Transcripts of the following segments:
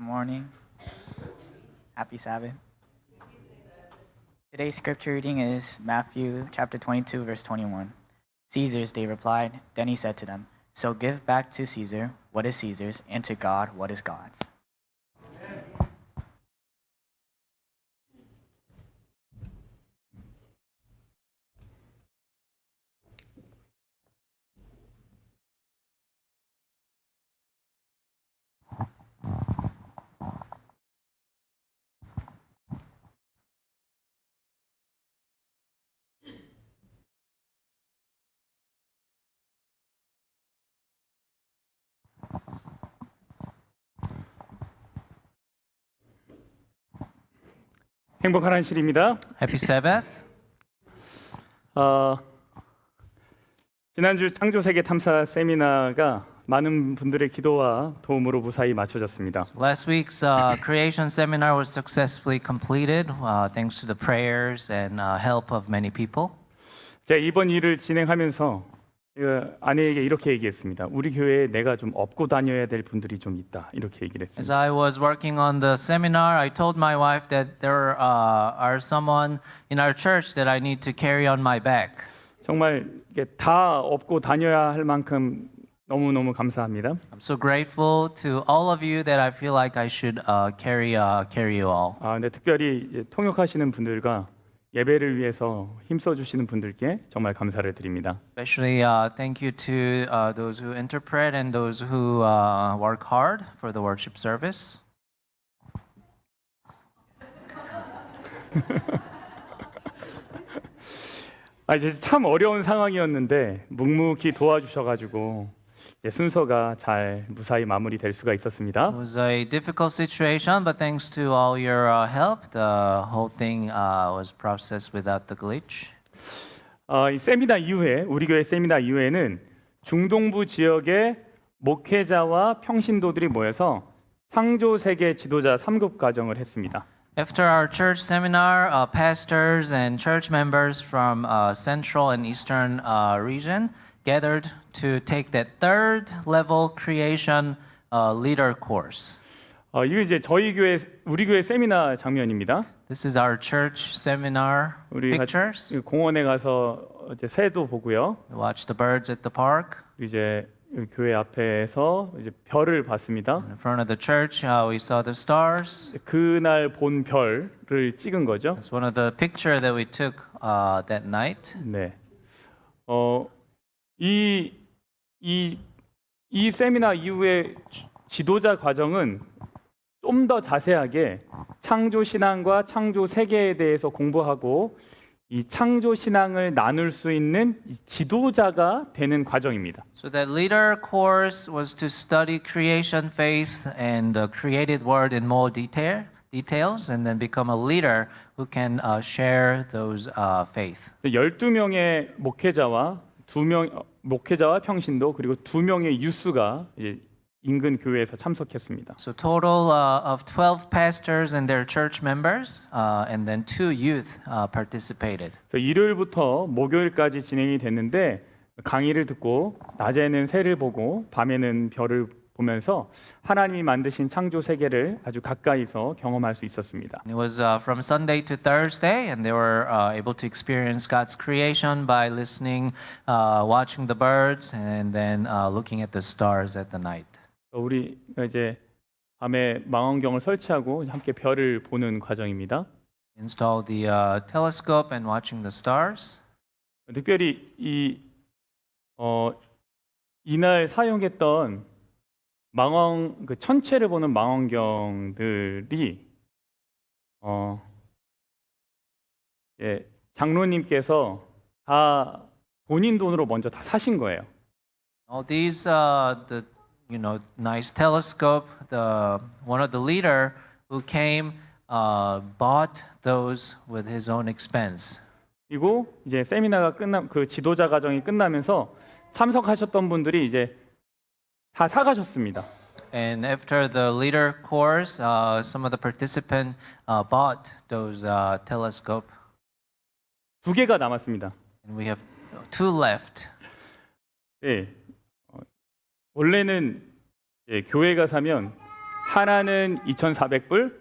morning. Happy Sabbath. Today's scripture reading is Matthew chapter 22, verse 21. Caesar's, they replied. Then he said to them, so give back to Caesar what is Caesar's, and to God what is God's. 행복한 한실입니다. Happy Sabbath. 지난주 창조세계 탐사 세미나가 많은 분들의 기도와 도움으로 무사히 마쳐졌습니다. Last week's creation seminar was successfully completed thanks to the prayers and help of many people. 제가 이번 일을 진행하면서 아내에게 이렇게 얘기했습니다. 우리 교회에 내가 좀 업고 다녀야 될 분들이 좀 있다. 이렇게 얘기를 As 했습니다. I was working on the seminar, I told my wife that there are someone in our church that I need to carry on my back. 정말 이게 다 업고 다녀야 할 만큼 너무너무 감사합니다. I'm so grateful to all of you that I feel like I should carry you all. 근데 특별히 이제 통역하시는 분들과 예배를 위해서 힘써 주시는 분들께 정말 감사를 드립니다. Especially thank you to those who interpret and those who work hard for the worship service. 이제 참 어려운 상황이었는데 묵묵히 도와주셔가지고 순서가 잘 무사히 마무리될 수가 있었습니다. It was a difficult situation, but thanks to all your help, the whole thing was processed without the glitch. 이 세미나 이후에 우리 교회 세미나 이후에는 중동부 지역의 목회자와 평신도들이 모여서 창조 세계 지도자 3급 과정을 했습니다. After our church seminar, pastors and church members from Central and Eastern region gathered to take that third level creation leader course. 이게 이제 우리 교회 세미나 장면입니다. This is our church seminar 우리 pictures. 공원에 가서 이제 새도 보고요. We watched the birds at the park. 이제 교회 앞에서 이제 별을 봤습니다. In front of the church, we saw the stars. 그날 본 별을 찍은 거죠. It's one of the picture that we took that night. 네. 이 세미나 이후에 지도자 과정은 좀 더 자세하게 창조 신앙과 창조 세계에 대해서 공부하고 이 창조 신앙을 나눌 수 있는 지도자가 되는 과정입니다. So that leader course was to study creation faith and the created world in more details and then become a leader who can share those faith. 12명의 목회자와 평신도 그리고 2명의 유수가 이제 인근 교회에서 참석했습니다. So total of 12 pastors and their church members and then 2 youth participated. 일요일부터 목요일까지 진행이 됐는데 강의를 듣고 낮에는 새를 보고 밤에는 별을 보면서 하나님이 만드신 창조 세계를 아주 가까이서 경험할 수 있었습니다. It was from Sunday to Thursday, and they were able to experience God's creation by listening, watching the birds, and then looking at the stars at the night. 우리가 이제 밤에 망원경을 설치하고 함께 별을 보는 과정입니다. Install the telescope and watching the stars. 특별히 이날 사용했던 천체를 보는 망원경들이 장로님께서 다 본인 돈으로 먼저 다 사신 거예요. All these, the nice telescope. One of the leader who came bought those with his own expense. 그리고 이제 세미나가 그 지도자 과정이 끝나면서 참석하셨던 분들이 이제 다 사가셨습니다. And after the leader course, some of the participants bought those telescope. 2개가 남았습니다. And we have 2 left. 네. 원래는 교회가 사면 하나는 2,400불,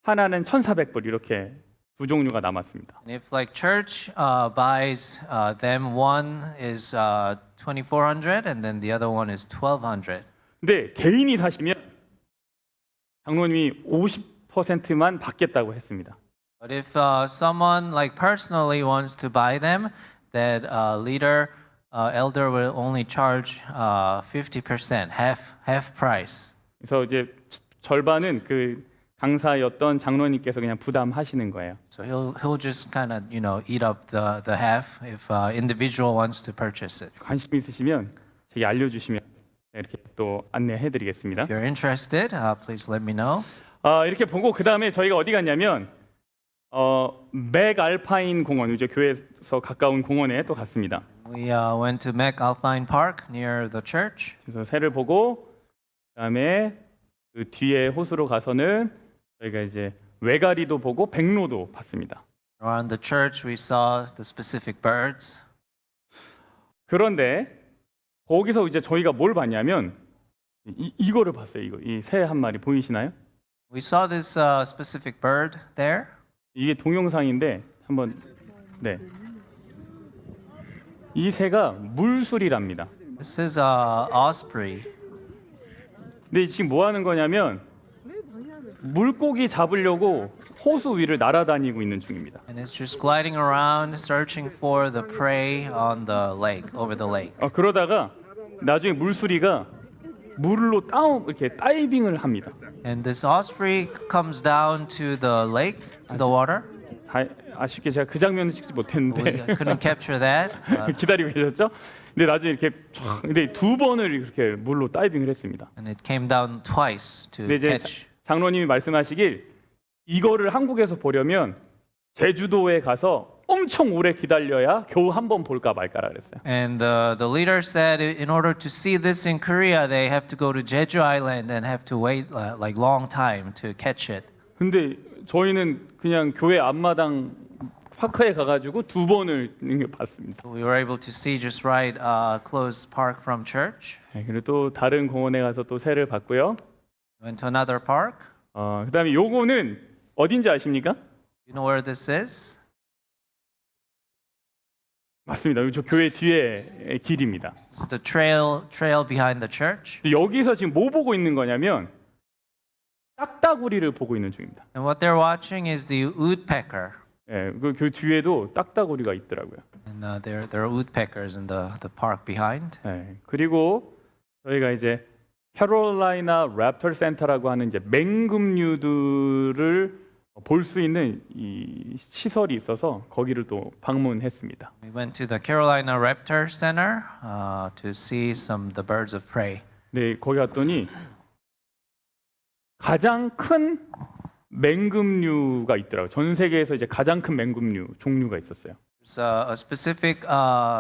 하나는 1,400불 이렇게 두 종류가 남았습니다. And if like church buys them, one is 2,400 and then the other one is 1,200. 근데 개인이 사시면 장로님이 50%만 받겠다고 했습니다. But if someone like personally wants to buy them, that elder will only charge 50%, half price. 그래서 이제 절반은 그 강사였던 장로님께서 그냥 부담하시는 거예요. So he'll just kind of eat up the half if individual wants to purchase it. 관심 있으시면 제게 알려주시면 이렇게 또 안내해드리겠습니다. If you're interested, please let me know. 이렇게 보고 그 다음에 저희가 어디 갔냐면 맥알파인 공원, 이제 교회에서 가까운 공원에 또 갔습니다. We went to McAlpine Park near the church. 그래서 새를 보고 그다음에 그 뒤에 호수로 가서는 저희가 이제 외가리도 보고 백로도 봤습니다. Around the church, we saw the specific birds. 그런데 거기서 이제 저희가 뭘 봤냐면 이거를 봤어요. 이 새 한 마리 보이시나요? We saw this specific bird there. 이게 동영상인데 한번 네. 이 새가 물수리랍니다. This is osprey. 근데 지금 뭐 하는 거냐면 물고기 잡으려고 호수 위를 날아다니고 있는 중입니다. And it's just gliding around, searching for the prey on the lake, over the lake. 그러다가 나중에 물수리가 물로 이렇게 다이빙을 합니다. And this osprey comes down to the lake, to the water. 아쉽게 제가 그 장면을 찍지 We 못했는데 couldn't capture that. 기다리고 계셨죠? 근데 나중에 이렇게 근데 두 번을 이렇게 물로 다이빙을 했습니다. And it came down twice to 근데 이제 catch. 장로님이 말씀하시길 이거를 한국에서 보려면 제주도에 가서 엄청 오래 기다려야 겨우 한 번 볼까 말까라 그랬어요. And the leader said in order to see this in Korea, they have to go to Jeju Island and have to wait like long time to catch it. 근데 저희는 그냥 교회 앞마당 파크에 가가지고 두 번을 봤습니다. We were able to see just right close park from church. 그리고 또 다른 공원에 가서 또 새를 봤고요. Went to another park. 그다음에 요거는 어딘지 아십니까? You know where this is? 맞습니다. 저 교회 뒤에 길입니다. This is the trail behind the church. 여기서 지금 뭐 보고 있는 거냐면 딱따구리를 보고 있는 중입니다. And what they're watching is the woodpecker. 그 뒤에도 딱따구리가 있더라고요. And there are woodpeckers in the park behind. 그리고 저희가 이제 캐롤라이나 랩터 센터라고 하는 이제 맹금류들을 볼 수 있는 이 시설이 있어서 거기를 또 방문했습니다. We went to the Carolina Raptor Center to see the birds of prey. 네, 거기 갔더니 가장 큰 맹금류가 있더라고요. 전 세계에서 이제 가장 큰 맹금류 종류가 있었어요. There's a specific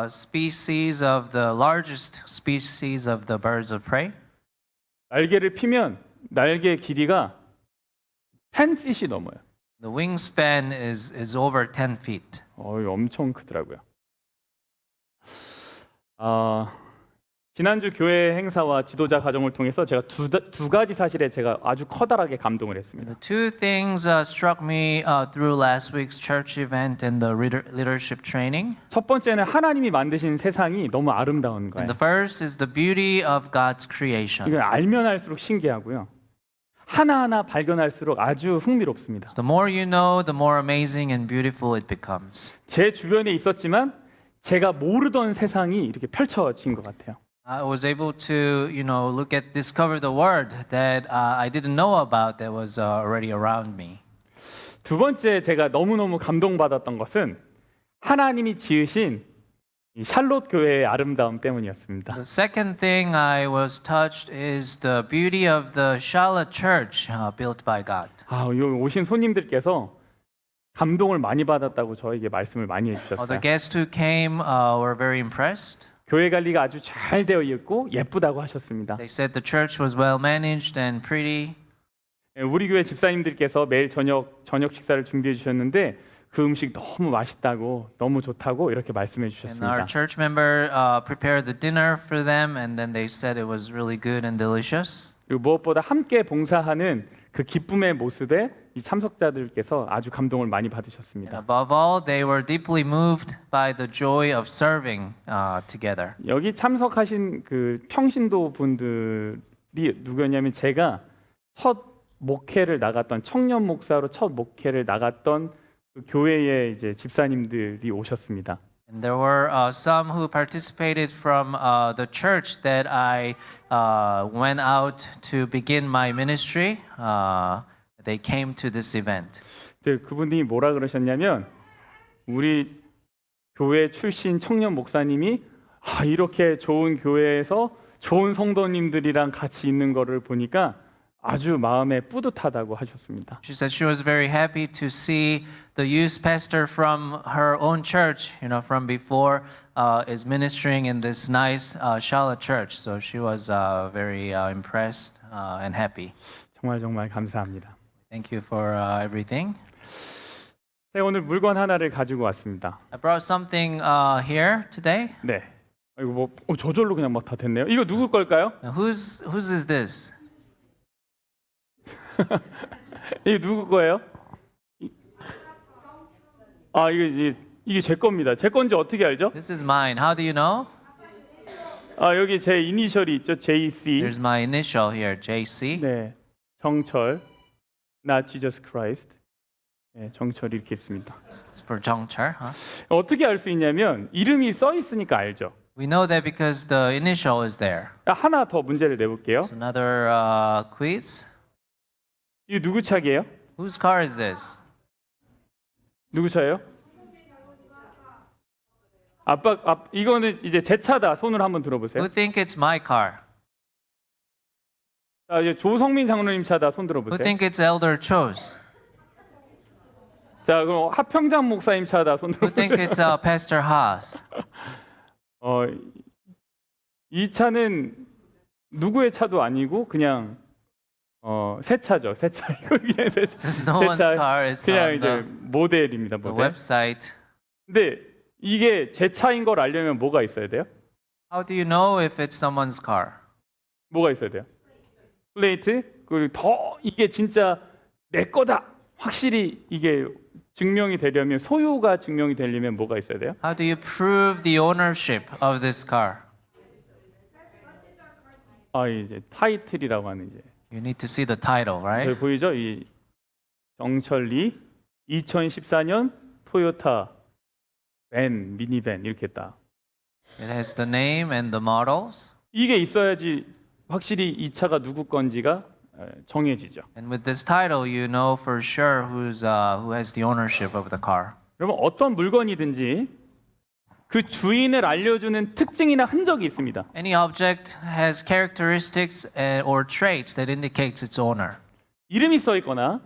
species of the largest species of the birds of prey. 날개를 피면 날개 길이가 10feet이 넘어요. The wingspan is over 10 feet. 엄청 크더라고요. 지난주 교회 행사와 지도자 과정을 통해서 제가 두 가지 사실에 제가 아주 커다랗게 감동을 했습니다. The two things struck me through last week's church event and the leadership training. 첫 번째는 하나님이 만드신 세상이 너무 아름다운 거예요. And the first is the beauty of God's creation. 이걸 알면 알수록 신기하고요. 하나하나 발견할수록 아주 흥미롭습니다. The more you know, the more amazing and beautiful it becomes. 제 주변에 있었지만 제가 모르던 세상이 이렇게 펼쳐진 것 같아요. I was able to, discover the word that I didn't know about that was already around me. 두 번째 제가 너무너무 감동받았던 것은 하나님이 지으신 이 샬롯 교회의 아름다움 때문이었습니다. The second thing I was touched is the beauty of the Charlotte Church built by God. 오신 손님들께서 감동을 많이 받았다고 저에게 말씀을 많이 The 해주셨어요. guests who came were very impressed. 교회 관리가 아주 잘 되어 있고 예쁘다고 하셨습니다. They said the church was well managed and pretty. 우리 교회 집사님들께서 매일 저녁 식사를 준비해 주셨는데 그 음식 너무 맛있다고 너무 좋다고 이렇게 말씀해 And 주셨습니다. our church member prepared the dinner for them, and then they said it was really good and delicious. 그리고 무엇보다 함께 봉사하는 그 기쁨의 모습에 이 참석자들께서 아주 감동을 많이 And 받으셨습니다. above all, they were deeply moved by the joy of serving together. 여기 참석하신 그 평신도 분들이 누구였냐면 제가 첫 목회를 나갔던 청년 목사로 첫 목회를 나갔던 그 교회의 이제 집사님들이 오셨습니다. And there were some who participated from the church that I went out to begin my ministry. They came to this event. 근데 그분이 뭐라 그러셨냐면 우리 교회 출신 청년 목사님이 이렇게 좋은 교회에서 좋은 성도님들이랑 같이 있는 거를 보니까 아주 마음에 뿌듯하다고 하셨습니다. She said she was very happy to see the youth pastor from her own church, from before, is ministering in this nice Charlotte church. So she was very impressed and happy. 정말 감사합니다. Thank you for everything. 네, 오늘 물건 하나를 가지고 왔습니다. I brought something here today. 네. 이거 뭐 저절로 그냥 막 다 됐네요. 이거 누구 걸까요? Now, whose is this? 이게 누구 거예요? 이게 제 겁니다. 제 건지 어떻게 알죠? This is mine. How do you know? 여기 제 이니셜이 있죠. JC. There's my initial here, JC. 네. 정철. Not Jesus Christ. 네, 정철이 이렇게 있습니다. It's for Jongchul, huh? 어떻게 알 수 있냐면 이름이 써 있으니까 알죠. We know that because the initial is there. 하나 더 문제를 내볼게요. So another quiz. 이거 누구 차기예요? Whose car is this? 누구 차예요? 이거는 이제 제 차다. 손을 한번 들어보세요. Who think it's my car? 자, 이제 조성민 장로님 차다. 손 Who 들어보세요. think it's Elder Cho's? 자, 그럼 하평장 목사님 차다. 손 Who think 들어보세요. it's Pastor Haas? 이 차는 누구의 차도 아니고 그냥 새 차죠. 새 차. 이거 그냥 새 차. This is no one's car. It's 그냥 on 이제 모델입니다. the 모델. website. 근데 이게 제 차인 걸 알려면 뭐가 있어야 돼요? How do you know if it's someone's car? 뭐가 있어야 돼요? 플레이트? 그리고 더 이게 진짜 내 거다. 확실히 이게 증명이 되려면 소유가 증명이 되려면 뭐가 있어야 돼요? How do you prove the ownership of this car? 이제 타이틀이라고 하는 이제 You need to see the title, right? 여기 보이죠? 이 정철리 2014년 토요타 밴 미니밴 이렇게 딱 It has the name and the models. 이게 있어야지 확실히 이 차가 누구 건지가 정해지죠. And with this title, you know for sure who has the ownership of the car. 여러분 어떤 물건이든지 그 주인을 알려주는 특징이나 흔적이 있습니다. Any object has characteristics or traits that indicates its owner. 이름이 써 있거나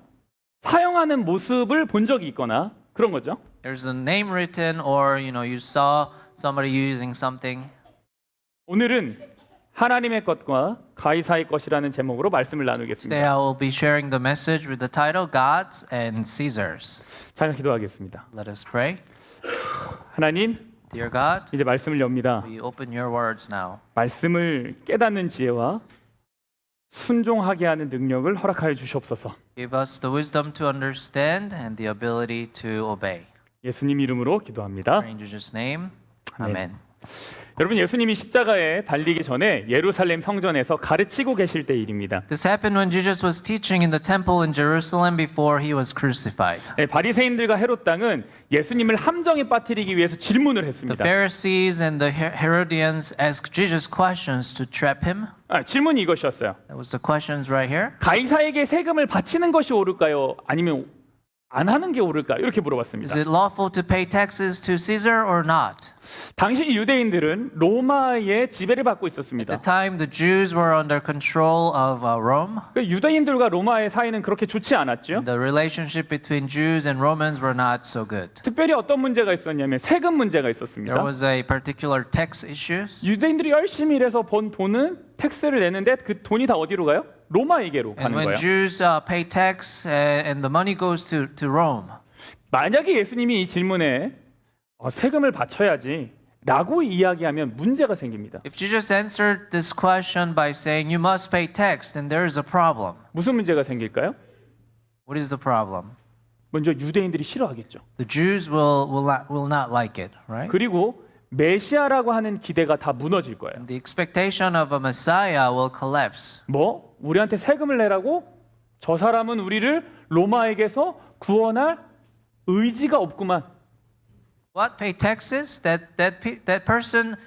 사용하는 모습을 본 적이 있거나 그런 거죠. There's a name written, or you saw somebody using something. 오늘은 하나님의 것과 가이사의 것이라는 제목으로 말씀을 Today 나누겠습니다. I will be sharing the message with the title Gods and Caesars. 잠깐 기도하겠습니다. Let us pray. 하나님, Dear God, 이제 말씀을 엽니다. we open your words now. 말씀을 깨닫는 지혜와 순종하게 하는 능력을 허락하여 주시옵소서. Give us the wisdom to understand and the ability to obey. 예수님 이름으로 기도합니다. In Jesus' name, 아멘. Amen. 여러분 예수님이 십자가에 달리기 전에 예루살렘 성전에서 가르치고 계실 때 일입니다. This happened when Jesus was teaching in the temple in Jerusalem before he was crucified. 바리새인들과 헤롯 당은 예수님을 함정에 빠뜨리기 위해서 질문을 The 했습니다. Pharisees and the Herodians asked Jesus questions to trap him. 질문이 이것이었어요. That was the questions right here. 가이사에게 세금을 바치는 것이 옳을까요? 아니면 안 하는 게 옳을까? 이렇게 물어봤습니다. Is it lawful to pay taxes to Caesar or not? 당시 유대인들은 로마의 지배를 받고 At 있었습니다. the time, the Jews were under control of Rome. 유대인들과 로마의 사이는 그렇게 좋지 않았죠. The relationship between Jews and Romans were not so good. 특별히 어떤 문제가 있었냐면 세금 문제가 There 있었습니다. was a particular tax issues. 유대인들이 열심히 일해서 번 돈은 텍스를 내는데 그 돈이 다 어디로 가요? 로마에게로 And 가는 when 거예요. Jews pay tax and the money goes to Rome, 만약에 예수님이 이 질문에 세금을 바쳐야지 라고 이야기하면 문제가 생깁니다. If Jesus answered this question by saying you must pay tax, then there is a problem. 무슨 문제가 생길까요? What is the problem? 먼저 유대인들이 싫어하겠죠. The Jews will not like it, right? 그리고 메시아라고 하는 기대가 다 무너질 거예요. The expectation of a Messiah will collapse. 뭐 우리한테 세금을 내라고? 저 사람은 우리를 로마에게서 구원할 의지가 없구만. What, pay taxes? That person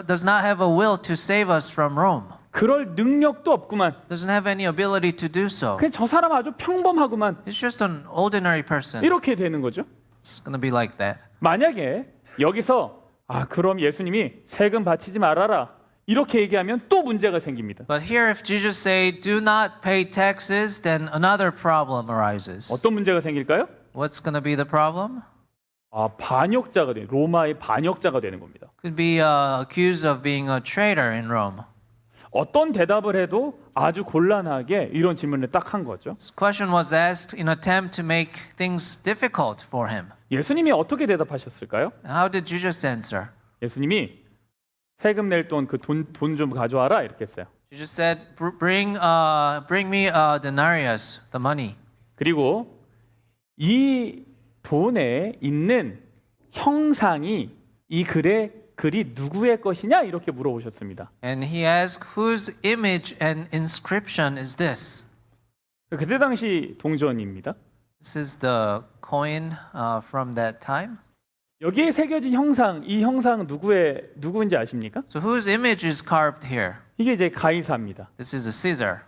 does not have a will to save us from Rome. 그럴 능력도 없구만. Doesn't have any ability to do so. 그냥 저 사람 아주 평범하구만. It's just an ordinary person. 이렇게 되는 거죠. It's going to be like that. 만약에 여기서 그럼 예수님이 세금 바치지 말아라 이렇게 얘기하면 또 문제가 생깁니다. But here if Jesus say do not pay taxes, then another problem arises. 어떤 문제가 생길까요? What's going to be the problem? 반역자가 돼. 로마의 반역자가 되는 겁니다. Could be accused of being a traitor in Rome. 어떤 대답을 해도 아주 곤란하게 이런 질문을 딱 한 거죠. This question was asked in attempt to make things difficult for him. 예수님이 어떻게 대답하셨을까요? How did Jesus answer? 예수님이 세금 낼 돈 그 돈 좀 가져와라 이렇게 했어요. Jesus said, bring me a denarius, the money. 그리고 이 돈에 있는 형상이 이 글이 누구의 것이냐 이렇게 물어보셨습니다. And he asked, whose image and inscription is this? 그때 당시 동전입니다. This is the coin from that time. 여기에 새겨진 형상, 이 형상 누구인지 아십니까? So whose image is carved here? 이게 이제 가이사입니다. This is a Caesar.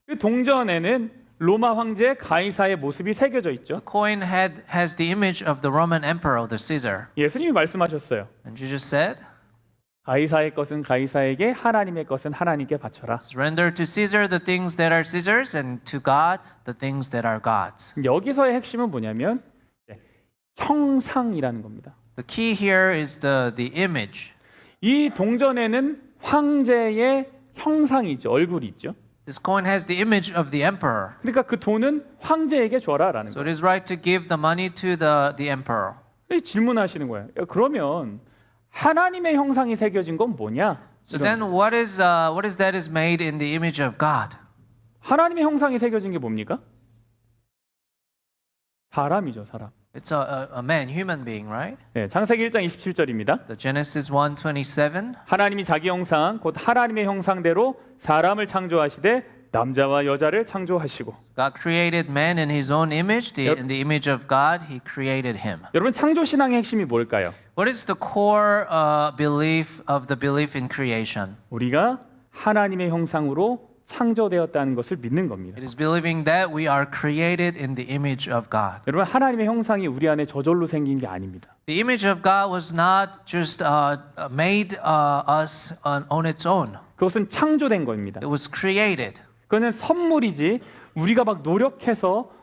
그 동전에는 로마 황제 가이사의 모습이 새겨져 있죠. The coin has the image of the Roman emperor, the Caesar. 예수님이 말씀하셨어요. And Jesus said, 가이사의 것은 가이사에게, 하나님의 것은 하나님께 바쳐라. render to Caesar the things that are Caesar's and to God the things that are God's. 여기서의 핵심은 뭐냐면 형상이라는 겁니다. The key here is the image. 이 동전에는 황제의 형상이 있죠. 얼굴이 있죠. This coin has the image of the emperor. 그러니까 그 돈은 황제에게 줘라라는 So 거예요. it is right to give the money to the emperor. 질문하시는 거예요. 그러면 하나님의 형상이 새겨진 건 뭐냐? So then what is that is made in the image of God? 하나님의 형상이 새겨진 게 뭡니까? 사람이죠, 사람. It's a man, human being, right? 네, 창세기 1장 27절입니다. The Genesis 1:27. 하나님이 자기 형상, 곧 하나님의 형상대로 사람을 창조하시되 남자와 여자를 창조하시고. God created man in his own image, in the image of God, he created him. 여러분 창조 신앙의 핵심이 뭘까요? What is the core belief of the belief in creation? 우리가 하나님의 형상으로 창조되었다는 것을 믿는 겁니다. It is believing that we are created in the image of God. 여러분 하나님의 형상이 우리 안에 저절로 생긴 게 아닙니다. The image of God was not just made us on its own. 그것은 창조된 겁니다. It was created. 그거는 선물이지 우리가 막 노력해서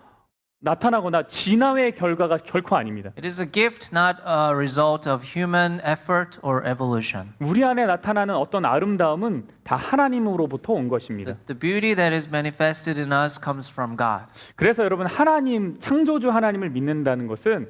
나타나거나 진화의 결과가 결코 아닙니다. It is a gift, not a result of human effort or evolution. 우리 안에 나타나는 어떤 아름다움은 다 하나님으로부터 온 것입니다. The beauty that is manifested in us comes from God. 그래서 여러분 하나님 창조주 하나님을 믿는다는 것은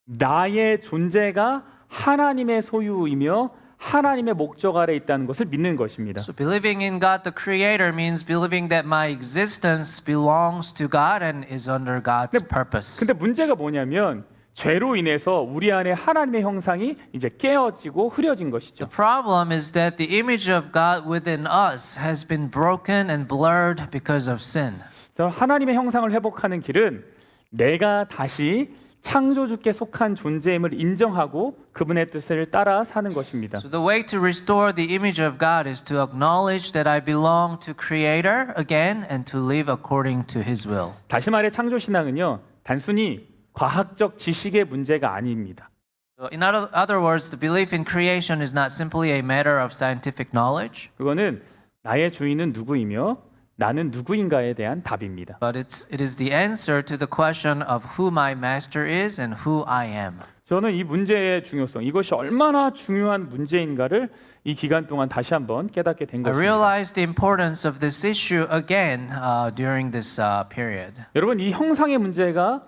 나의 존재가 하나님의 소유이며 하나님의 목적 아래 있다는 것을 믿는 것입니다. So believing in God the Creator means believing that my existence belongs to God and is under God's purpose. 근데 문제가 뭐냐면 죄로 인해서 우리 안에 하나님의 형상이 이제 깨어지고 흐려진 것이죠. The problem is that the image of God within us has been broken and blurred because of sin. 하나님의 형상을 회복하는 길은 내가 다시 창조주께 속한 존재임을 인정하고 그분의 뜻을 따라 사는 것입니다. So the way to restore the image of God is to acknowledge that I belong to Creator again and to live according to His will. 다시 말해 창조 신앙은요 단순히 과학적 지식의 문제가 아닙니다. So in other words, the belief in creation is not simply a matter of scientific knowledge, 그거는 나의 주인은 누구이며 나는 누구인가에 대한 답입니다. but it is the answer to the question of who my master is and who I am. 저는 이 문제의 중요성, 이것이 얼마나 중요한 문제인가를 이 기간 동안 다시 한번 깨닫게 된 I 것입니다. realized the importance of this issue again during this period. 여러분 이 형상의 문제가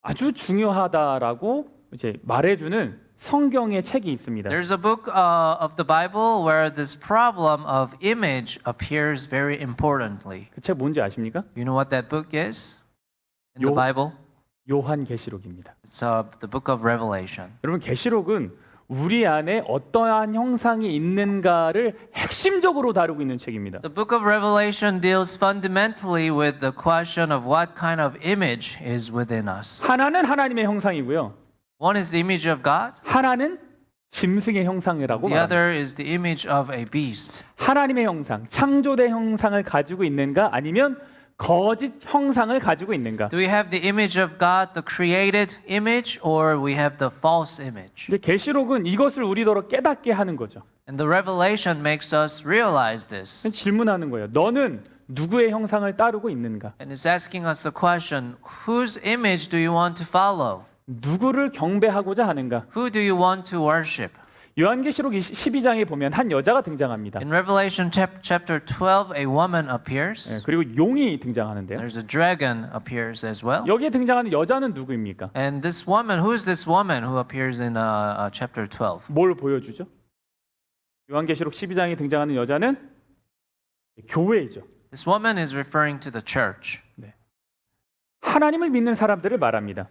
아주 중요하다라고 이제 말해주는 성경의 책이 있습니다. There's a book of the Bible where this problem of image appears very importantly. 그 책 뭔지 아십니까? You know what that book is in the 요- Bible? 요한계시록입니다. It's the book of Revelation. 여러분 계시록은 우리 안에 어떠한 형상이 있는가를 핵심적으로 다루고 있는 책입니다. The book of Revelation deals fundamentally with the question of what kind of image is within us. 하나는 하나님의 형상이고요. One is the image of God, 하나는 짐승의 형상이라고 the 말합니다. other is the image of a beast. 하나님의 형상, 창조된 형상을 가지고 있는가 아니면 거짓 형상을 가지고 있는가? Do we have the image of God, the created image, or we have the false image? 이제 계시록은 이것을 우리더러 깨닫게 하는 거죠. And the Revelation makes us realize this. 질문하는 거예요. 너는 누구의 형상을 따르고 있는가? And it's asking us a question, whose image do you want to follow? 누구를 경배하고자 하는가? Who do you want to worship? 요한계시록 12장에 보면 한 여자가 등장합니다. In Revelation chapter 12, a woman appears. 그리고 용이 등장하는데요. There's a dragon appears as well. 여기에 등장하는 여자는 누구입니까? And this woman, who is this woman who appears in chapter 12? 뭘 보여주죠? 요한계시록 12장에 등장하는 여자는 교회이죠. This woman is referring to the church. 하나님을 믿는 사람들을 말합니다.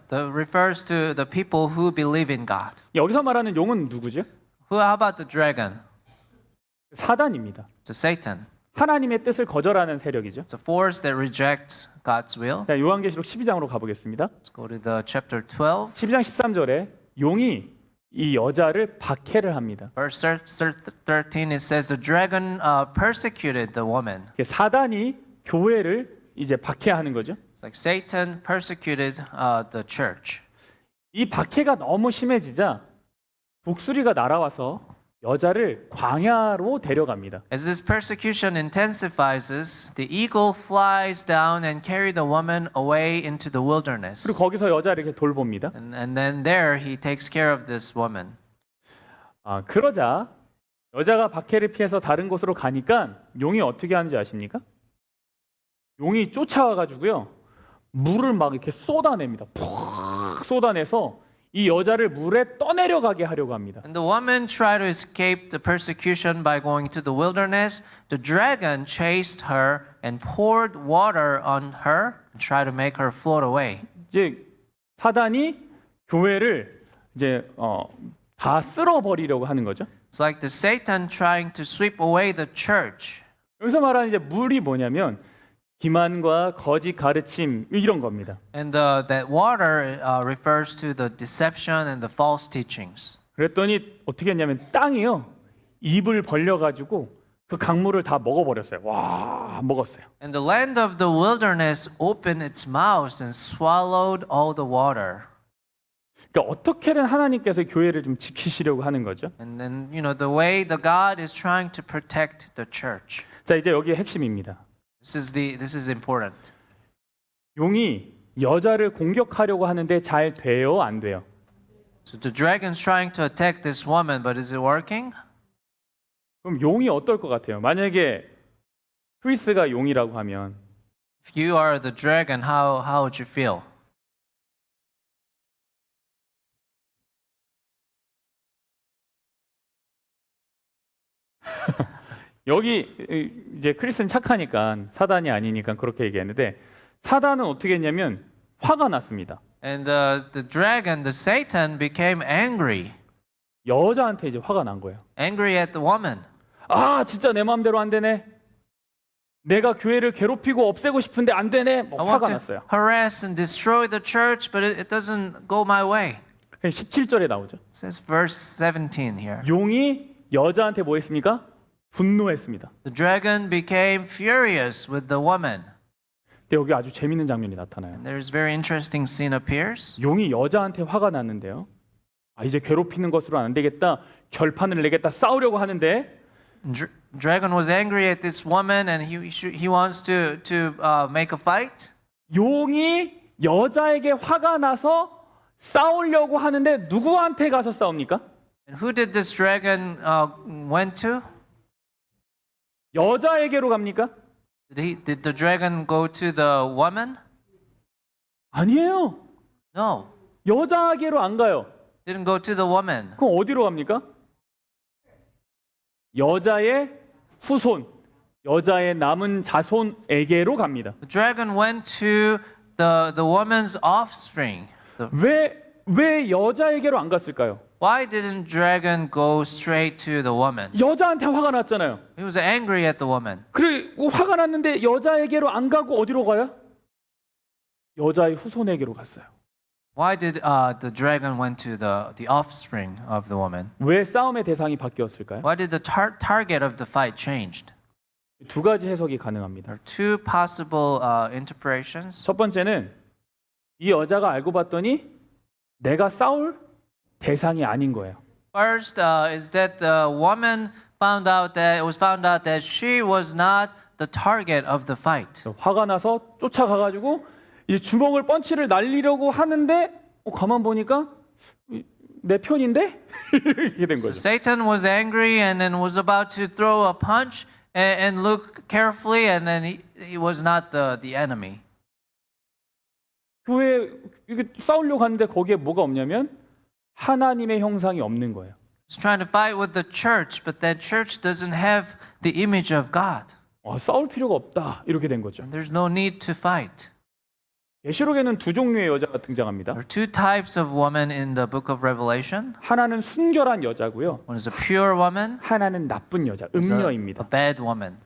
That refers to the people who believe in God. 여기서 말하는 용은 누구죠? How about the dragon? 사단입니다. It's Satan. 하나님의 뜻을 거절하는 세력이죠. It's a force that rejects God's will. 자, 요한계시록 12장으로 가보겠습니다. Let's go to the chapter 12. 12장 13절에 용이 이 여자를 박해를 합니다. Verse 13, it says, the dragon persecuted the woman. 사단이 교회를 이제 박해하는 거죠. It's like Satan persecuted the church. 이 박해가 너무 심해지자 독수리가 날아와서 여자를 광야로 데려갑니다. As this persecution intensifies, the eagle flies down and carries the woman away into the wilderness. 그리고 거기서 여자를 이렇게 돌봅니다. And then there he takes care of this woman. 그러자 여자가 박해를 피해서 다른 곳으로 가니까 용이 어떻게 하는지 아십니까? 용이 쫓아와가지고요 물을 막 이렇게 쏟아냅니다. 푹 쏟아내서 이 여자를 물에 떠내려가게 하려고 합니다. And the woman tried to escape the persecution by going to the wilderness. The dragon chased her and poured water on her and tried to make her float away. 이제 사단이 교회를 이제 다 쓸어버리려고 하는 거죠. It's like the Satan trying to sweep away the church. 여기서 말하는 이제 물이 뭐냐면 기만과 거짓 가르침 이런 겁니다. And that water refers to the deception and the false teachings. 그랬더니 어떻게 했냐면 땅이요 입을 벌려가지고 그 강물을 다 먹어버렸어요. 와 먹었어요. And the land of the wilderness opened its mouth and swallowed all the water. 그러니까 어떻게든 하나님께서 교회를 좀 지키시려고 하는 거죠. And then the way the God is trying to protect the church. 자 이제 여기에 핵심입니다. This is important. 용이 여자를 공격하려고 하는데 잘 돼요, 안 돼요? So the dragon's trying to attack this woman, but is it working? 그럼 용이 어떨 것 같아요? 만약에 크리스가 용이라고 하면 If you are the dragon, how would you feel? 여기 이제 크리스는 착하니까 사단이 아니니까 그렇게 얘기했는데 사단은 어떻게 했냐면 화가 났습니다. And the dragon, the Satan, became angry. 여자한테 이제 화가 난 거예요. Angry at the woman. 아 진짜 내 마음대로 안 되네. 내가 교회를 괴롭히고 없애고 싶은데 안 되네. I want 화가 to 났어요. harass and destroy the church, but it doesn't go my way. 17절에 나오죠. It says verse 17 here. 용이 여자한테 뭐 했습니까? 분노했습니다. The dragon became furious with the woman. 근데 여기 아주 재밌는 장면이 나타나요. And there's very interesting scene appears. 용이 여자한테 화가 났는데요. 이제 괴롭히는 것으로 안 되겠다. 결판을 내겠다. 싸우려고 하는데 Dragon was angry at this woman, and he wants to make a fight. 용이 여자에게 화가 나서 싸우려고 하는데 누구한테 가서 싸웁니까? And who did this dragon went to? 여자에게로 갑니까? Did the dragon go to the woman? 아니에요. No. 여자에게로 안 가요. didn't go to the woman. 그럼 어디로 갑니까? 여자의 후손, 여자의 남은 자손에게로 갑니다. The dragon went to the woman's offspring. 왜 여자에게로 안 갔을까요? Why didn't dragon go straight to the woman? 여자한테 화가 났잖아요. He was angry at the woman. 그리고 화가 났는데 여자에게로 안 가고 어디로 가요? 여자의 후손에게로 갔어요. Why did the dragon went to the offspring of the woman? 왜 싸움의 대상이 바뀌었을까요? Why did the target of the fight changed? 두 가지 해석이 가능합니다. There are two possible interpretations. 첫 번째는 이 여자가 알고 봤더니 내가 싸울 대상이 아닌 거예요. First is that the woman found out that she was not the target of the fight. 화가 나서 쫓아가가지고 이 주먹을 펀치를 날리려고 하는데 가만 보니까 내 편인데 이렇게 된 So 거죠. Satan was angry and then was about to throw a punch and look carefully, and then he was not the enemy. 교회 이게 싸우려고 하는데 거기에 뭐가 없냐면 하나님의 형상이 없는 거예요. He's trying to fight with the church, but that church doesn't have the image of God. 싸울 필요가 없다 이렇게 된 거죠. There's no need to fight. 계시록에는 두 종류의 여자가 등장합니다. There are two types of women in the book of Revelation. 하나는 순결한 여자고요. One is a pure woman, 하나는 나쁜 여자, is 음녀입니다. a bad woman.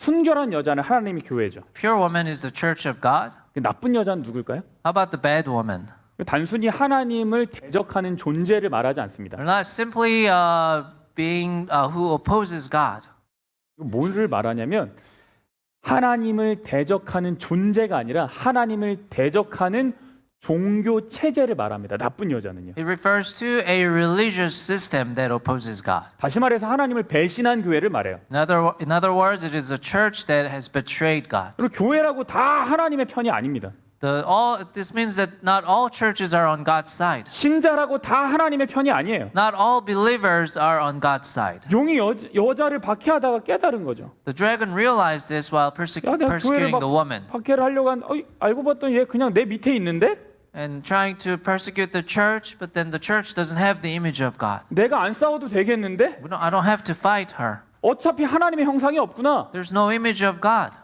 순결한 여자는 하나님의 교회죠. Pure woman is the church of God. 나쁜 여자는 누굴까요? How about the bad woman? 단순히 하나님을 대적하는 존재를 말하지 않습니다. They're not simply being who opposes God. 뭐를 말하냐면 하나님을 대적하는 존재가 아니라 하나님을 대적하는 종교 체제를 말합니다. 나쁜 여자는요. It refers to a religious system that opposes God. 다시 말해서 하나님을 배신한 교회를 말해요. In other words, it is a church that has betrayed God. 그리고 교회라고 다 하나님의 편이 아닙니다. This means that not all churches are on God's side. 신자라고 다 하나님의 편이 아니에요. Not all believers are on God's side. 용이 여자를 박해하다가 깨달은 거죠. The dragon realized this while 내가 교회를 persecuting the woman 박해를 하려고 알고 봤더니 얘 그냥 내 밑에 있는데 and trying to persecute the church, but then the church doesn't have the image of God. 내가 안 싸워도 되겠는데 I don't have to fight her. 어차피 하나님의 형상이 없구나. There's no image of God.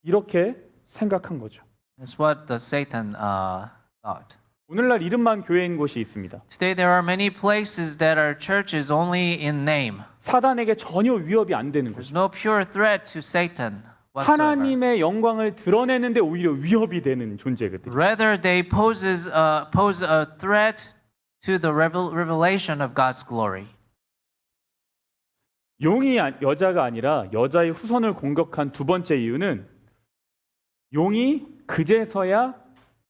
이렇게 생각한 거죠. That's what the Satan thought. 오늘날 이름만 교회인 곳이 있습니다. Today there are many places that are churches only in name. 사단에게 전혀 위협이 안 되는 There's 거죠. no pure threat to Satan whatsoever. 하나님의 영광을 드러내는데 오히려 위협이 되는 존재거든요. Rather, they pose a threat to the revelation of God's glory. 용이 여자가 아니라 여자의 후손을 공격한 두 번째 이유는 용이 그제서야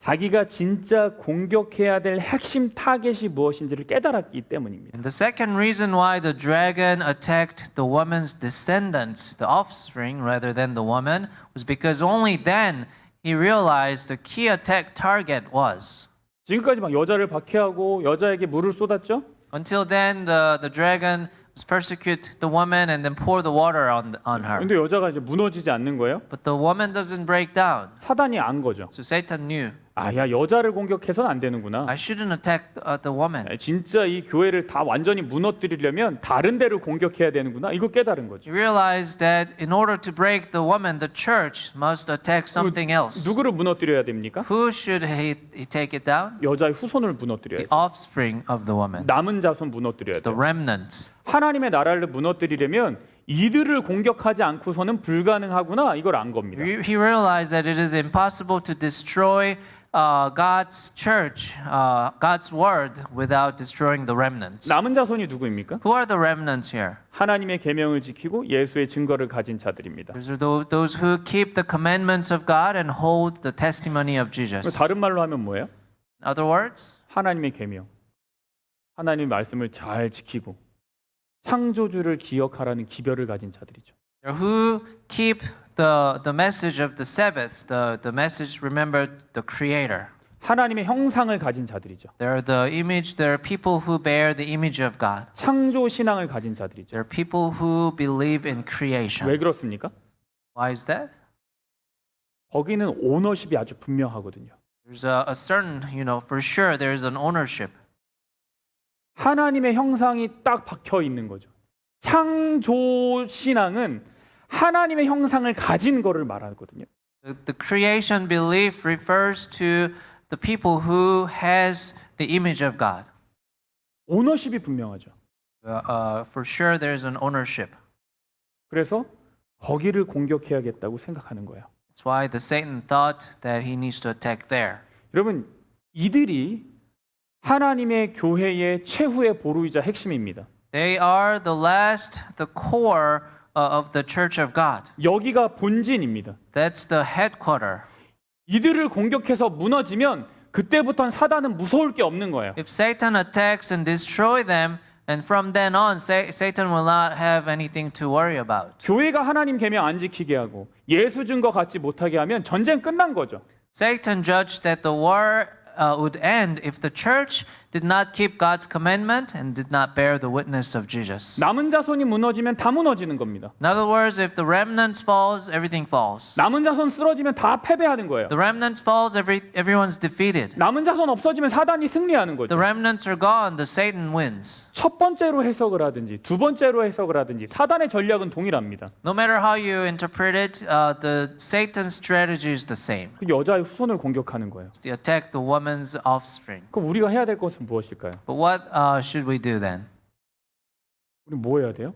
자기가 진짜 공격해야 될 핵심 타겟이 무엇인지를 깨달았기 때문입니다. And the second reason why the dragon attacked the woman's descendants, the offspring, rather than the woman, was because only then he realized the key attack target was. 지금까지 막 여자를 박해하고 여자에게 물을 쏟았죠? Until then, the dragon was persecute the woman and then pour the water on her. 근데 여자가 이제 무너지지 않는 거예요? But the woman doesn't break down. 사단이 안 거죠. So Satan knew, 야 여자를 공격해서는 안 되는구나. I shouldn't attack the woman. 진짜 이 교회를 다 완전히 무너뜨리려면 다른 데를 공격해야 되는구나. 이거 깨달은 거죠. He realized that in order to break the woman, the church must attack something else. 누구를 무너뜨려야 됩니까? Who should he take it down? 여자의 후손을 무너뜨려야 The 돼. offspring of the woman, 남은 자손 무너뜨려야 돼. the remnants. 하나님의 나라를 무너뜨리려면 이들을 공격하지 않고서는 불가능하구나. 이걸 안 겁니다. He realized that it is impossible to destroy God's church, God's word, without destroying the remnants. 남은 자손이 누구입니까? Who are the remnants here? 하나님의 계명을 지키고 예수의 증거를 가진 자들입니다. Those are those who keep the commandments of God and hold the testimony of Jesus. 다른 말로 하면 뭐예요? In other words, 하나님의 계명. 하나님의 말씀을 잘 지키고 창조주를 기억하라는 기별을 가진 자들이죠. they're who keep the message of the Sabbath, the message remember the Creator. 하나님의 형상을 가진 자들이죠. They're people who bear the image of God. 창조 신앙을 가진 자들이죠. They're people who believe in creation. 왜 그렇습니까? Why is that? 거기는 오너십이 아주 분명하거든요. There's a certain, for sure, there's an ownership. 하나님의 형상이 딱 박혀 있는 거죠. 창조 신앙은 하나님의 형상을 가진 거를 말하거든요. The creation belief refers to the people who has the image of God. 오너십이 분명하죠. For sure, there's an ownership. 그래서 거기를 공격해야겠다고 생각하는 거예요. That's why the Satan thought that he needs to attack there. 여러분, 이들이 하나님의 교회의 최후의 보루이자 핵심입니다. They are the last, the core of the church of God. 여기가 본진입니다. That's the headquarter. 이들을 공격해서 무너지면 그때부터는 사단은 무서울 게 없는 거예요. If Satan attacks and destroy them, and from then on, Satan will not have anything to worry about. 교회가 하나님 계명 안 지키게 하고 예수 증거 갖지 못하게 하면 전쟁 끝난 거죠. Satan judged that the war would end if the church did not keep God's commandment and did not bear the witness of Jesus. 남은 자손이 무너지면 다 무너지는 겁니다. In other words, if the remnants falls, everything falls. 남은 자손 쓰러지면 다 패배하는 거예요. The remnants falls, everyone's defeated. 남은 자손 없어지면 사단이 승리하는 거죠. The remnants are gone, the Satan wins. 첫 번째로 해석을 하든지 두 번째로 해석을 하든지 사단의 전략은 동일합니다. No matter how you interpret it, the Satan's strategy is the same. 그 여자의 후손을 공격하는 거예요. To attack the woman's offspring. 그럼 우리가 해야 될 것은 무엇일까요? But what should we do then? 우리 뭐 해야 돼요?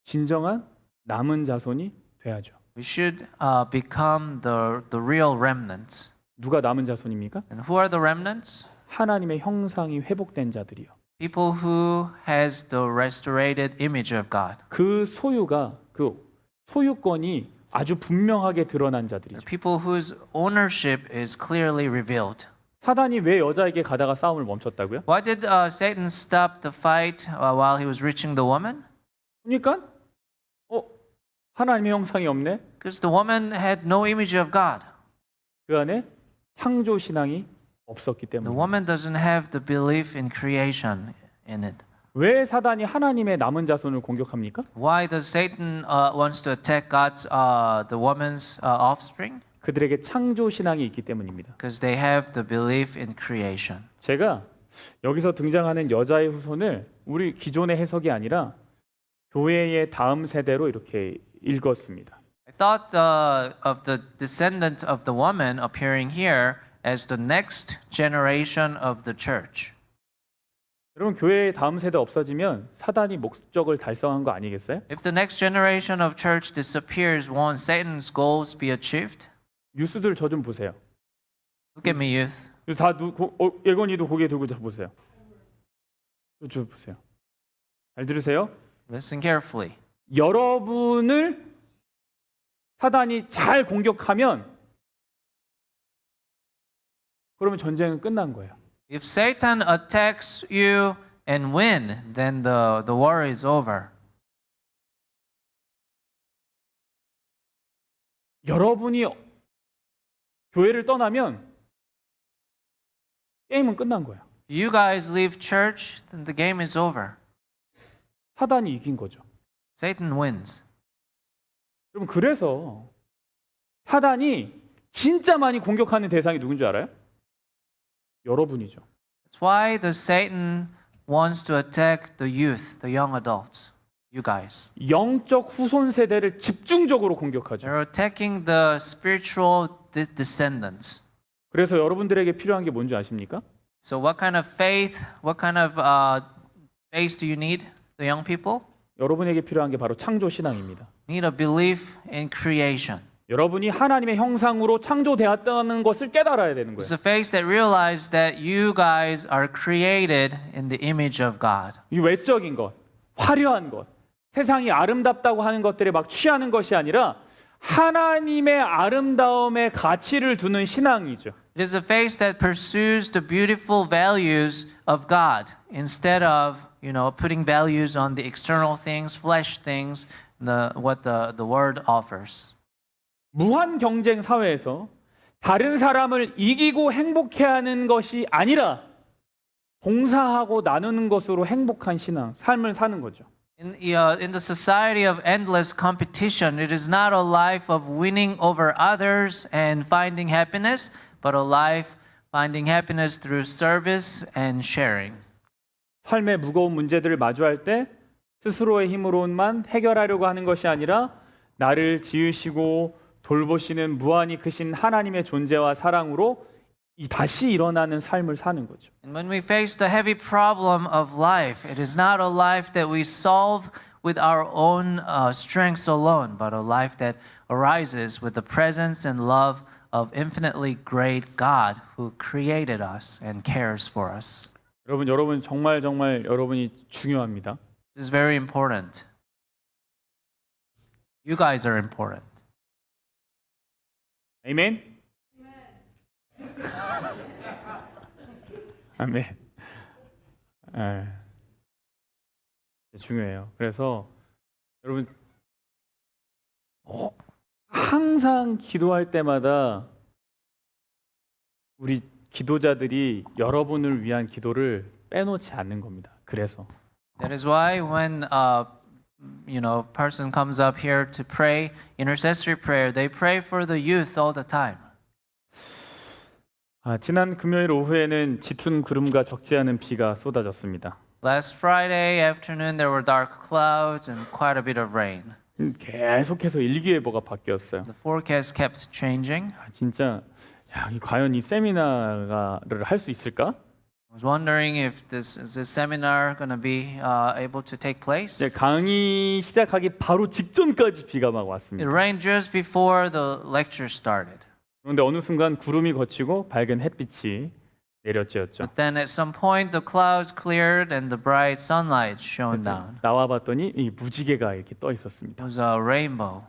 진정한 남은 자손이 돼야죠. We should become the real remnants. 누가 남은 자손입니까? And who are the remnants? 하나님의 형상이 회복된 자들이요. People who has the restored image of God. 그 소유가 그 소유권이 아주 분명하게 드러난 자들이죠. People whose ownership is clearly revealed. 사단이 왜 여자에게 가다가 싸움을 멈췄다고요? Why did Satan stop the fight while he was reaching the woman? 그러니까 하나님의 형상이 없네. Because the woman had no image of God. 그 안에 창조 신앙이 없었기 The 때문에. woman doesn't have the belief in creation in it. 왜 사단이 하나님의 남은 자손을 공격합니까? Why does Satan wants to attack God's the woman's offspring? 그들에게 창조 신앙이 있기 때문입니다. Because they have the belief in creation. 제가 여기서 등장하는 여자의 후손을 우리 기존의 해석이 아니라 교회의 다음 세대로 이렇게 읽었습니다. I thought of the descendant of the woman appearing here as the next generation of the church. 여러분 교회의 다음 세대 없어지면 사단이 목적을 달성한 거 아니겠어요? If the next generation of church disappears, won't Satan's goals be achieved? 뉴스들 저 좀 보세요. Look at me, youth. 다 예건이도 고개 들고 다 보세요. 저 보세요. 잘 들으세요? Listen carefully. 여러분을 사단이 잘 공격하면 그러면 전쟁은 끝난 거예요. If Satan attacks you and win, then the war is over. 여러분이 교회를 떠나면 게임은 끝난 거예요. If you guys leave church, then the game is over. 사단이 이긴 거죠. Satan wins. 여러분 그래서 사단이 진짜 많이 공격하는 대상이 누군 줄 알아요? 여러분이죠. That's why the Satan wants to attack the youth, the young adults, you guys. 영적 후손 세대를 집중적으로 공격하죠. They're attacking the spiritual descendants. 그래서 여러분들에게 필요한 게 뭔지 아십니까? So what kind of faith do you need, the young people? 여러분에게 필요한 게 바로 창조 신앙입니다. Need a belief in creation. 여러분이 하나님의 형상으로 창조되었다는 것을 깨달아야 되는 It's 거예요. a faith that realizes that you guys are created in the image of God. 이 외적인 것, 화려한 것, 세상이 아름답다고 하는 것들에 막 취하는 것이 아니라 하나님의 아름다움에 가치를 두는 신앙이죠. It is a faith that pursues the beautiful values of God instead of, putting values on the external things, flesh things, what the word offers. 무한 경쟁 사회에서 다른 사람을 이기고 행복해하는 것이 아니라 봉사하고 나누는 것으로 행복한 신앙, 삶을 사는 거죠. In the society of endless competition, it is not a life of winning over others and finding happiness, but a life finding happiness through service and sharing. 삶의 무거운 문제들을 마주할 때 스스로의 힘으로만 해결하려고 하는 것이 아니라 나를 지으시고 돌보시는 무한히 크신 하나님의 존재와 사랑으로 다시 일어나는 삶을 사는 거죠. And when we face the heavy problem of life, it is not a life that we solve with our own strengths alone, but a life that arises with the presence and love of infinitely great God who created us and cares for us. 여러분 정말 여러분이 중요합니다. This is very important. You guys are important. 아멘. 아멘. 중요해요. 그래서 여러분 항상 기도할 때마다 우리 기도자들이 여러분을 위한 기도를 빼놓지 않는 겁니다. 그래서 That is why when person comes up here to pray intercessory prayer, they pray for the youth all the time. 지난 금요일 오후에는 짙은 구름과 적지 않은 비가 쏟아졌습니다. Last Friday afternoon, there were dark clouds and quite a bit of rain. 계속해서 일기예보가 바뀌었어요. The forecast kept changing. 진짜 과연 이 세미나를 할 수 있을까? I was wondering if this seminar going to be able to take place. 강의 시작하기 바로 직전까지 비가 막 It 왔습니다. rained just before the lecture started. 그런데 어느 순간 구름이 걷히고 밝은 햇빛이 내려쬐었죠. But then at some point, the clouds cleared and the bright sunlight shone down. 나와 봤더니 이 무지개가 이렇게 떠 It 있었습니다. was a rainbow.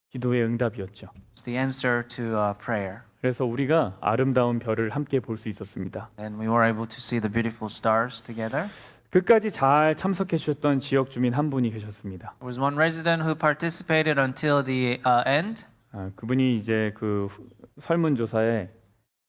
기도의 응답이었죠. It's the answer to prayer. 그래서 우리가 아름다운 별을 함께 볼 수 있었습니다. And we were able to see the beautiful stars together. 끝까지 잘 참석해 주셨던 지역 주민 한 분이 계셨습니다. There was one resident who participated until the end. 그분이 이제 그 설문조사에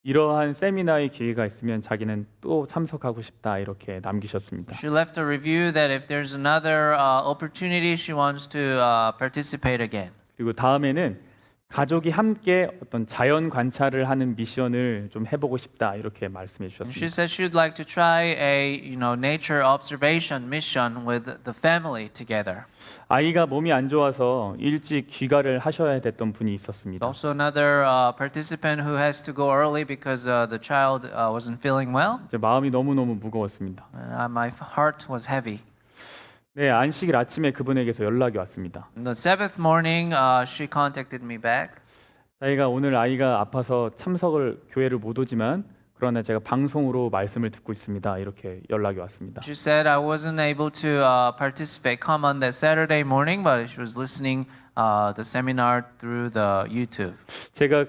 이러한 세미나의 기회가 있으면 자기는 또 참석하고 싶다 이렇게 남기셨습니다. She left a review that if there's another opportunity, she wants to participate again. 그리고 다음에는 가족이 함께 어떤 자연 관찰을 하는 미션을 좀 해보고 싶다 이렇게 말씀해 And she 주셨습니다. said she'd like to try a nature observation mission with the family together. 아이가 몸이 안 좋아서 일찍 귀가를 하셔야 됐던 분이 있었습니다. Also another participant who has to go early because the child wasn't feeling well. 이제 마음이 너무너무 무거웠습니다. My heart was heavy. 네, 안식일 아침에 그분에게서 연락이 왔습니다. On the seventh morning, she contacted me back. 자기가 오늘 아이가 아파서 참석을 교회를 못 오지만 그러나 제가 방송으로 말씀을 듣고 있습니다. 이렇게 연락이 왔습니다. She said I wasn't able to come on that Saturday morning, but she was listening the seminar through the YouTube. 제가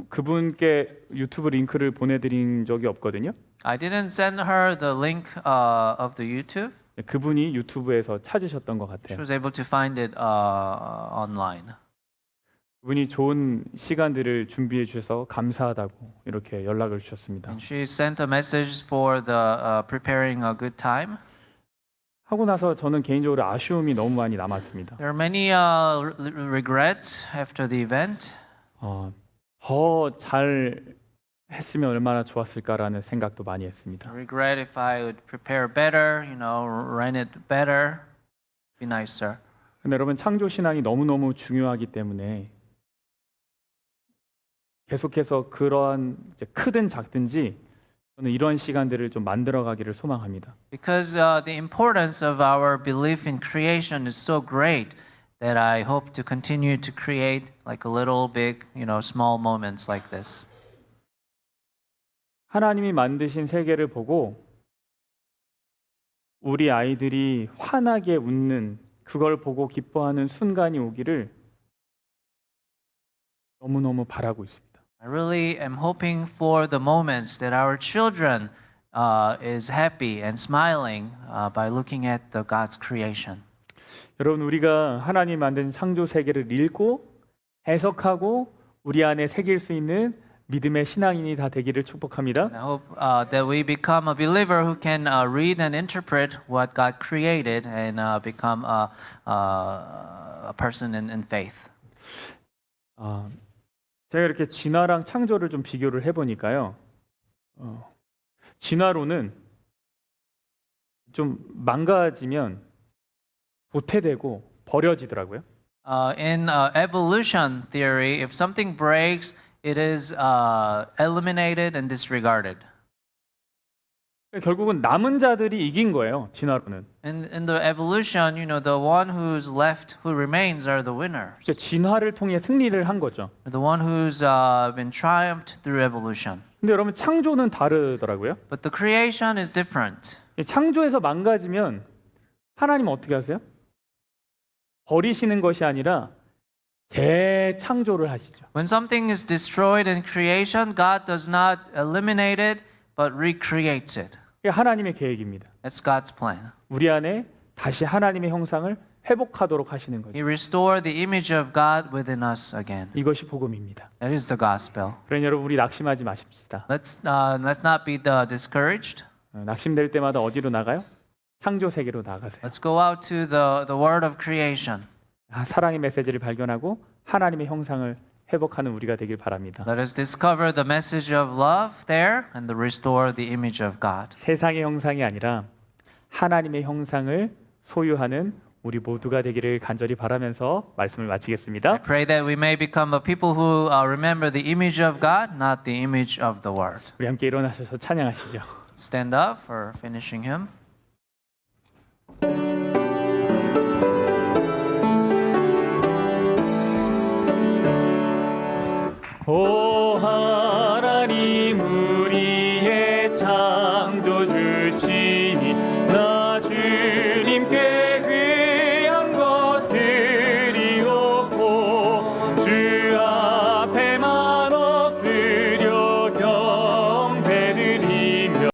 그분께 유튜브 링크를 보내드린 적이 없거든요. I didn't send her the link of the YouTube. 그분이 유튜브에서 찾으셨던 것 She 같아요. was able to find it online. 그분이 좋은 시간들을 준비해 주셔서 감사하다고 이렇게 연락을 주셨습니다. And she sent a message for the preparing a good time. 하고 나서 저는 개인적으로 아쉬움이 너무 많이 남았습니다. There are many regrets after the event. 더 잘 했으면 얼마나 좋았을까라는 생각도 많이 했습니다. Regret if I would prepare better, run it better, be nicer. 근데 여러분 창조 신앙이 너무너무 중요하기 때문에 계속해서 그러한 크든 작든지 저는 이러한 시간들을 좀 만들어 가기를 소망합니다. Because the importance of our belief in creation is so great that I hope to continue to create like a little big, small moments like this. 하나님이 만드신 세계를 보고 우리 아이들이 환하게 웃는 그걸 보고 기뻐하는 순간이 오기를 너무너무 바라고 있습니다. I really am hoping for the moments that our children is happy and smiling by looking at the God's creation. 여러분 우리가 하나님 만든 창조 세계를 읽고 해석하고 우리 안에 새길 수 있는 믿음의 신앙인이 다 되기를 축복합니다. And I hope that we become a believer who can read and interpret what God created and become a person in faith. 제가 이렇게 진화랑 창조를 좀 비교를 해보니까요. 진화론은 좀 망가지면 도태되고 버려지더라고요. In evolution theory, if something breaks, it is eliminated and disregarded. 결국은 남은 자들이 이긴 거예요. 진화론은. In the evolution, you know, the one who's left, who remains, are the winners. 그러니까 진화를 통해 승리를 한 거죠. The one who's been triumphed through evolution. 근데 여러분 창조는 다르더라고요. But the creation is different. 창조에서 망가지면 하나님은 어떻게 하세요? 버리시는 것이 아니라 재창조를 하시죠. When something is destroyed in creation, God does not eliminate it, but recreates it. 이게 하나님의 계획입니다. That's God's plan. 우리 안에 다시 하나님의 형상을 회복하도록 하시는 거죠. He restored the image of God within us again. 이것이 복음입니다. That is the gospel. 그러니 여러분 우리 낙심하지 마십시다. Let's not be discouraged. 낙심될 때마다 어디로 나가요? 창조 세계로 나가세요. Let's go out to the word of creation. 사랑의 메시지를 발견하고 하나님의 형상을 회복하는 우리가 되길 바랍니다. Let us discover the message of love there and restore the image of God. 세상의 형상이 아니라 하나님의 형상을 소유하는 우리 모두가 되기를 간절히 바라면서 말씀을 마치겠습니다. I pray that we may become a people who remember the image of God, not the image of the world. 우리 함께 일어나셔서 찬양하시죠. Stand up for finishing hymn.